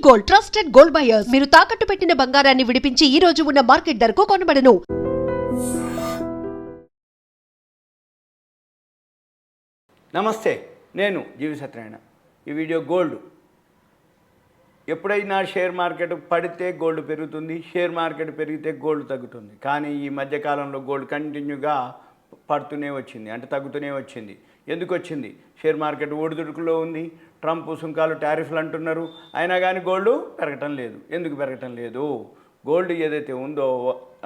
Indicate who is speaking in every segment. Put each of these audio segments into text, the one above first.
Speaker 1: Gold trusted gold buyers మీరు తాకట్టు పెట్టిన బంగారాన్ని విడిపించి ఈ రోజు ఉన్న మార్కెట్ ధరకు కొనబడను.
Speaker 2: నమస్తే, నేను జీవి సత్యనారాయణ. ఈ వీడియో గోల్డ్. ఎప్పుడైనా షేర్ మార్కెట్ పడితే గోల్డ్ పెరుగుతుంది, షేర్ మార్కెట్ పెరిగితే గోల్డ్ తగ్గుతుంది. కానీ ఈ మధ్యకాలంలో గోల్డ్ కంటిన్యూగా పడుతూనే వచ్చింది, అంటే తగ్గుతూనే వచ్చింది. ఎందుకు వచ్చింది? షేర్ మార్కెట్ ఒడిదుడుకులో ఉంది, ట్రంప్ సుంకాలు టారిఫ్లు అంటున్నారు, అయినా కానీ గోల్డ్ పెరగటం లేదు. ఎందుకు పెరగటం లేదు? గోల్డ్ ఏదైతే ఉందో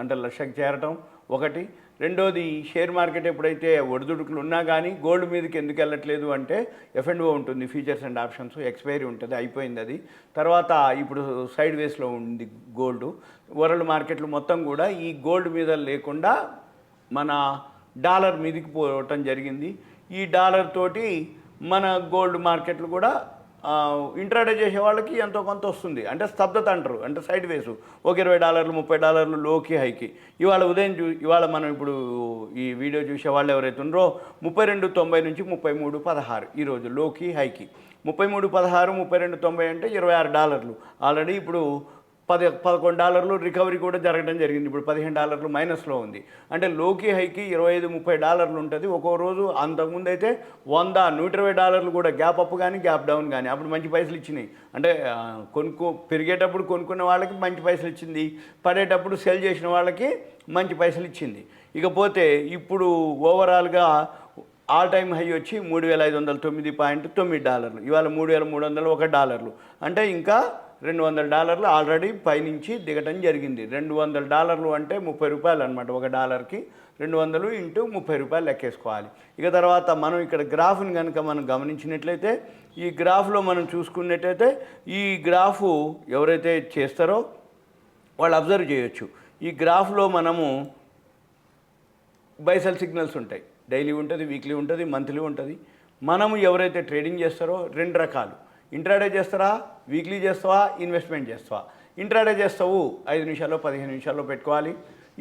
Speaker 2: అంటే లక్షకు చేరటం ఒకటి. రెండోది, షేర్ మార్కెట్ ఎప్పుడైతే ఒడిదుడుకులు ఉన్నా కానీ గోల్డ్ మీదకి ఎందుకు వెళ్ళట్లేదు అంటే F&O ఉంటుంది, ఫీచర్స్ అండ్ ఆప్షన్స్, ఎక్స్పైరీ ఉంటుంది, అయిపోయింది అది. తర్వాత ఇప్పుడు సైడ్ వేస్లో ఉంది గోల్డ్. వరల్డ్ మార్కెట్లు మొత్తం కూడా ఈ గోల్డ్ మీద లేకుండా మన డాలర్ మీదకి పోవటం జరిగింది. ఈ డాలర్ తోటి మన గోల్డ్ మార్కెట్లు కూడా ఇంట్రాడే చేసే వాళ్ళకి ఎంతో కొంత వస్తుంది. అంటే స్తబ్దత అంటారు, అంటే సైడ్ వేసు. ఒక $20 $30 లోకి హైకి. ఇవాళ ఉదయం ఇవాళ మనం ఇప్పుడు ఈ వీడియో చూసే వాళ్ళు ఎవరైతే ఉన్నారో 32.90 నుంచి 33.16 ఈరోజు లోకి హైకి. 33.16 32.90 అంటే $26. ఆల్రెడీ ఇప్పుడు $11 రికవరీ కూడా జరగడం జరిగింది. ఇప్పుడు $15 మైనస్లో ఉంది. అంటే లోకి హైకి $25-30 ఉంటుంది ఒక్కో రోజు. అంతకుముందు అయితే $100-120 కూడా గ్యాప్ అప్ కానీ గ్యాప్ డౌన్ కానీ అప్పుడు మంచి పైసలు ఇచ్చినాయి. అంటే పెరిగేటప్పుడు కొనుక్కున్న వాళ్ళకి మంచి పైసలు ఇచ్చింది, పడేటప్పుడు సెల్ చేసిన వాళ్ళకి మంచి పైసలు ఇచ్చింది. ఇకపోతే ఇప్పుడు ఓవరాల్గా ఆల్ టైమ్ హై వచ్చి $3,509.9. ఇవాళ $3,301. అంటే ఇంకా $200 ఆల్రెడీ పైనుంచి దిగటం జరిగింది. $200 అంటే ₹30 అనమాట. ఒక డాలర్కి 200 ఇంటూ ₹30 లెక్కేసుకోవాలి. ఇక తర్వాత మనం ఇక్కడ గ్రాఫ్ని కనుక మనం గమనించినట్లయితే, ఈ గ్రాఫ్లో మనం చూసుకున్నట్టయితే ఈ గ్రాఫు ఎవరైతే చేస్తారో వాళ్ళు అబ్జర్వ్ చేయొచ్చు. ఈ గ్రాఫ్లో మనము బైసెల్ సిగ్నల్స్ ఉంటాయి. డైలీ ఉంటుంది, వీక్లీ ఉంటుంది, మంత్లీ ఉంటుంది. మనము ఎవరైతే ట్రేడింగ్ చేస్తారో రెండు రకాలు. ఇంట్రాడే చేస్తారా, వీక్లీ చేస్తావా, ఇన్వెస్ట్మెంట్ చేస్తావా? ఇంట్రాడే చేస్తావు 5 నిమిషాల్లో 15 నిమిషాల్లో పెట్టుకోవాలి.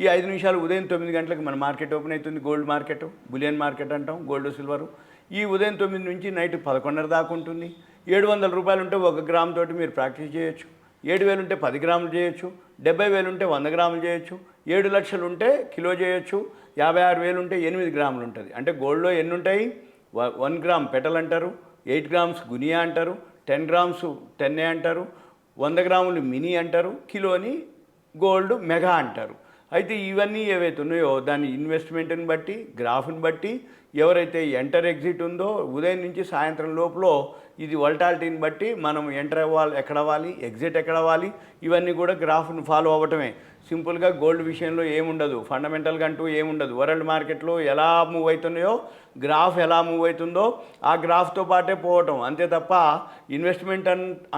Speaker 2: ఈ 5 నిమిషాలు ఉదయం 9 గంటలకు మన మార్కెట్ ఓపెన్ అవుతుంది. గోల్డ్ మార్కెట్, బులియన్ మార్కెట్ అంటాం, గోల్డ్ సిల్వరు. ఈ ఉదయం 9 నుంచి నైట్ 11:30 దాకా ఉంటుంది. $700 ఉంటే 1 గ్రామ్ తోటి మీరు ప్రాక్టీస్ చేయొచ్చు. 7,000 ఉంటే 10 గ్రాములు చేయొచ్చు. 70,000 ఉంటే 100 గ్రాములు చేయొచ్చు. 7 లక్షలు ఉంటే కిలో చేయొచ్చు. 56,000 ఉంటే 8 గ్రాములు ఉంటుంది. అంటే గోల్డ్లో ఎన్ని ఉంటాయి? 1 గ్రామ్ పెటల్ అంటారు, 8 గ్రామ్స్ గునియా అంటారు, 10 గ్రామ్స్ 10 అంటారు, 100 గ్రాములు మినీ అంటారు, కిలోని గోల్డ్ మెగా అంటారు. అయితే ఇవన్నీ ఏవైతే ఉన్నాయో దాని ఇన్వెస్ట్మెంట్ని బట్టి, గ్రాఫ్ని బట్టి, ఎవరైతే ఎంటర్ ఎగ్జిట్ ఉందో ఉదయం నుంచి సాయంత్రం లోపల ఇది వల్టాలిటీని బట్టి మనం ఎంటర్ అవ్వాలి, ఎక్కడ అవ్వాలి, ఎగ్జిట్ ఎక్కడ అవ్వాలి, ఇవన్నీ కూడా గ్రాఫ్ని ఫాలో అవ్వటమే. సింపుల్గా గోల్డ్ విషయంలో ఏముండదు, ఫండమెంటల్గా అంటూ ఏముండదు. వరల్డ్ మార్కెట్లో ఎలా మూవ్ అవుతున్నాయో గ్రాఫ్ ఎలా మూవ్ అవుతుందో ఆ గ్రాఫ్తో పాటే పోవటం అంతే తప్ప ఇన్వెస్ట్మెంట్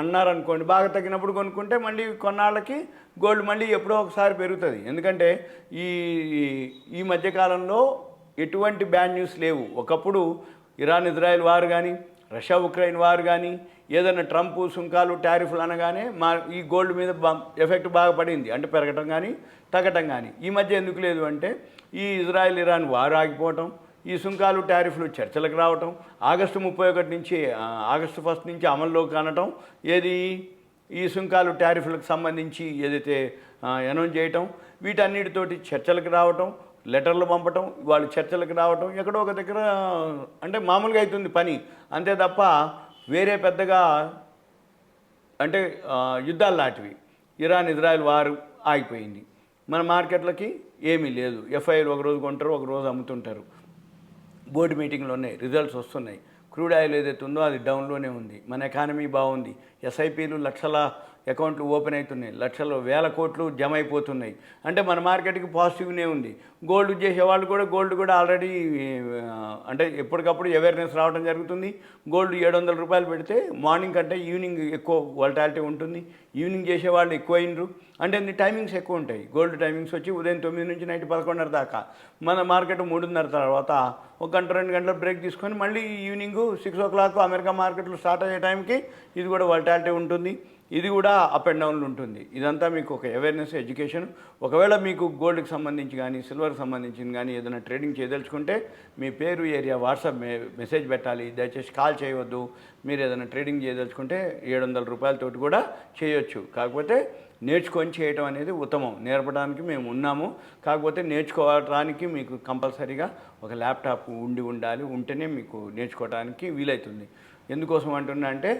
Speaker 2: అన్నారనుకోండి, బాగా తగ్గినప్పుడు కొనుక్కుంటే మళ్ళీ కొన్నాళ్ళకి గోల్డ్ మళ్ళీ ఎప్పుడో ఒకసారి పెరుగుతుంది. ఎందుకంటే ఈ మధ్యకాలంలో ఎటువంటి బ్యాడ్ న్యూస్ లేవు. ఒకప్పుడు ఇరాన్ ఇజ్రాయెల్ వార్ కానీ, రష్యా ఉక్రెయిన్ వార్ కానీ, ఏదైనా ట్రంప్ సుంకాలు టారిఫ్లు అనగానే ఈ గోల్డ్ మీద ఎఫెక్ట్ బాగా పడింది, అంటే పెరగటం కానీ తగ్గటం కానీ. ఈ మధ్య ఎందుకు లేదు అంటే ఈ ఇజ్రాయెల్ ఇరాన్ వార్ ఆగిపోవటం, ఈ సుంకాలు టారిఫ్లు చర్చలకు రావటం, ఆగస్టు 1 నుంచి అమల్లోకి అనటం, ఏది ఈ సుంకాలు టారిఫ్లకు సంబంధించి ఏదైతే అనౌన్స్ చేయటం, వీటన్నిటితోటి చర్చలకు రావటం, లెటర్లు పంపటం, వాళ్ళు చర్చలకు రావటం, ఎక్కడో ఒక దగ్గర అంటే మామూలుగా అవుతుంది పని అంతే తప్ప వేరే పెద్దగా అంటే యుద్ధాలు లాంటివి. ఇరాన్ ఇజ్రాయెల్ వారు ఆగిపోయింది, మన మార్కెట్లకి ఏమీ లేదు. ఎఫ్ఐలు ఒకరోజు కొంటారు, ఒకరోజు అమ్ముతుంటారు. బోర్డు మీటింగ్లు ఉన్నాయి, రిజల్ట్స్ వస్తున్నాయి. క్రూడ్ ఆయిల్ ఏదైతే ఉందో అది డౌన్లోనే ఉంది. మన ఎకానమీ బాగుంది. ఎస్ఐపీలు లక్షల అకౌంట్లు ఓపెన్ అవుతున్నాయి, లక్షల వేల కోట్లు జమ అయిపోతున్నాయి. అంటే మన మార్కెట్కి పాజిటివ్నే ఉంది. గోల్డ్ చేసేవాళ్ళు కూడా గోల్డ్ కూడా ఆల్రెడీ అంటే ఎప్పటికప్పుడు అవేర్నెస్ రావడం జరుగుతుంది. గోల్డ్ $700 పెడితే మార్నింగ్ కంటే ఈవినింగ్ ఎక్కువ వోల్టాలిటీ ఉంటుంది. ఈవినింగ్ చేసేవాళ్ళు ఎక్కువ అయినరు, అంటే అన్ని టైమింగ్స్ ఎక్కువ ఉంటాయి. గోల్డ్ టైమింగ్స్ వచ్చి ఉదయం 9 నుంచి నైట్ 11:30 దాకా. మన మార్కెట్ 3:30 తర్వాత 1 గంట 2 గంటల బ్రేక్ తీసుకొని మళ్ళీ ఈవినింగ్ 6 o'clock అమెరికా మార్కెట్లు స్టార్ట్ అయ్యే టైంకి ఇది కూడా వోల్టాలిటీ ఉంటుంది. ఇది కూడా అప్ అండ్ డౌన్లు ఉంటుంది. ఇదంతా మీకు ఒక అవేర్నెస్ ఎడ్యుకేషన్. ఒకవేళ మీకు గోల్డ్కి సంబంధించి కానీ సిల్వర్కి సంబంధించింది కానీ ఏదైనా ట్రేడింగ్ చేయదలుచుకుంటే మీ పేరు ఏరియా వాట్సాప్ మెసేజ్ పెట్టాలి. దయచేసి కాల్ చేయవద్దు. మీరు ఏదైనా ట్రేడింగ్ చేయదలుచుకుంటే 700 రూపాయలతోటి కూడా చేయొచ్చు. కాకపోతే నేర్చుకొని చేయటం అనేది ఉత్తమం. నేర్పడానికి మేము ఉన్నాము. కాకపోతే నేర్చుకోవడానికి మీకు కంపల్సరీగా ఒక ల్యాప్టాప్ ఉండాలి. ఉంటేనే మీకు నేర్చుకోవడానికి వీలవుతుంది. ఎందుకోసం అంటున్నా అంటే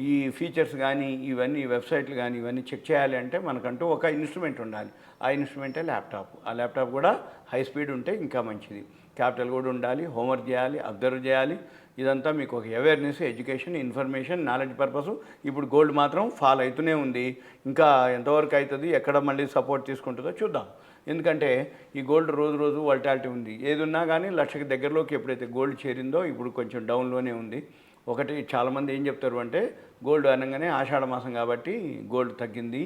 Speaker 2: ఈ ఫీచర్స్ కానీ ఇవన్నీ వెబ్సైట్లు కానీ ఇవన్నీ చెక్ చేయాలి అంటే మనకంటూ ఒక ఇన్స్ట్రుమెంట్ ఉండాలి. ఆ ఇన్స్ట్రుమెంటే ల్యాప్టాప్. ఆ ల్యాప్టాప్ కూడా హై స్పీడ్ ఉంటే ఇంకా మంచిది. క్యాపిటల్ కూడా ఉండాలి. హోంవర్క్ చేయాలి, అబ్జర్వ్ చేయాలి. ఇదంతా మీకు ఒక awareness, education, information, knowledge purpose. ఇప్పుడు గోల్డ్ మాత్రం ఫాల్ అవుతూనే ఉంది. ఇంకా ఎంతవరకు అవుతుంది, ఎక్కడ మళ్ళీ సపోర్ట్ తీసుకుంటుందో చూద్దాం. ఎందుకంటే ఈ గోల్డ్ రోజు రోజు వల్టాలిటీ ఉంది. ఏది ఉన్నా కానీ 1,00,000కి దగ్గరలోకి ఎప్పుడైతే గోల్డ్ చేరిందో ఇప్పుడు కొంచెం డౌన్లోనే ఉంది. ఒకటి చాలామంది ఏం చెప్తారు అంటే గోల్డ్ అనగానే ఆషాఢ మాసం కాబట్టి గోల్డ్ తగ్గింది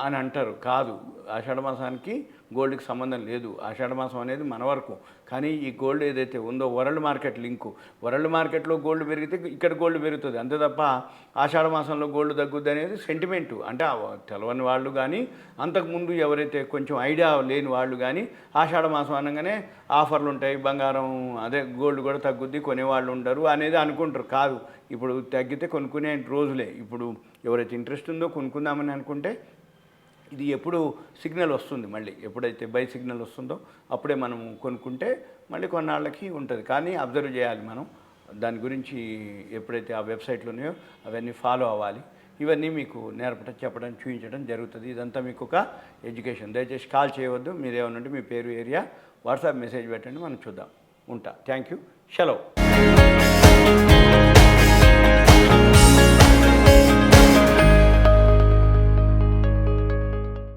Speaker 2: అని అంటారు. కాదు, ఆషాఢ మాసానికి గోల్డ్కి సంబంధం లేదు. ఆషాఢ మాసం అనేది మన వరకు. కానీ ఈ గోల్డ్ ఏదైతే ఉందో వరల్డ్ మార్కెట్ లింకు, వరల్డ్ మార్కెట్లో గోల్డ్ పెరిగితే ఇక్కడ గోల్డ్ పెరుగుతుంది. అంతే తప్ప ఆషాఢ మాసంలో గోల్డ్ తగ్గుద్ది అనేది సెంటిమెంటు. అంటే తెలవని వాళ్ళు కానీ అంతకుముందు ఎవరైతే కొంచెం ఐడియా లేని వాళ్ళు కానీ ఆషాఢ మాసం అనగానే ఆఫర్లు ఉంటాయి, బంగారం అదే గోల్డ్ కూడా తగ్గుద్ది, కొనేవాళ్ళు ఉండరు అనేది అనుకుంటారు. కాదు, ఇప్పుడు తగ్గితే కొనుక్కునే రోజులే. ఇప్పుడు ఎవరైతే ఇంట్రెస్ట్ ఉందో కొనుక్కుందామని అనుకుంటే ఇది ఎప్పుడు సిగ్నల్ వస్తుంది, మళ్ళీ ఎప్పుడైతే బై సిగ్నల్ వస్తుందో అప్పుడే మనం కొనుక్కుంటే మళ్ళీ కొన్నాళ్ళకి ఉంటుంది. కానీ అబ్జర్వ్ చేయాలి మనం దాని గురించి. ఎప్పుడైతే ఆ వెబ్సైట్లు ఉన్నాయో అవన్నీ ఫాలో అవ్వాలి. ఇవన్నీ మీకు నేర్పడం, చెప్పడం, చూపించడం జరుగుతుంది. ఇదంతా మీకు ఒక ఎడ్యుకేషన్. దయచేసి కాల్ చేయవద్దు. మీరు ఏమన్నా ఉంటే మీ పేరు, ఏరియా, వాట్సాప్ మెసేజ్ పెట్టండి, మనం చూద్దాం. ఉంటా. Thank you. సెలవు.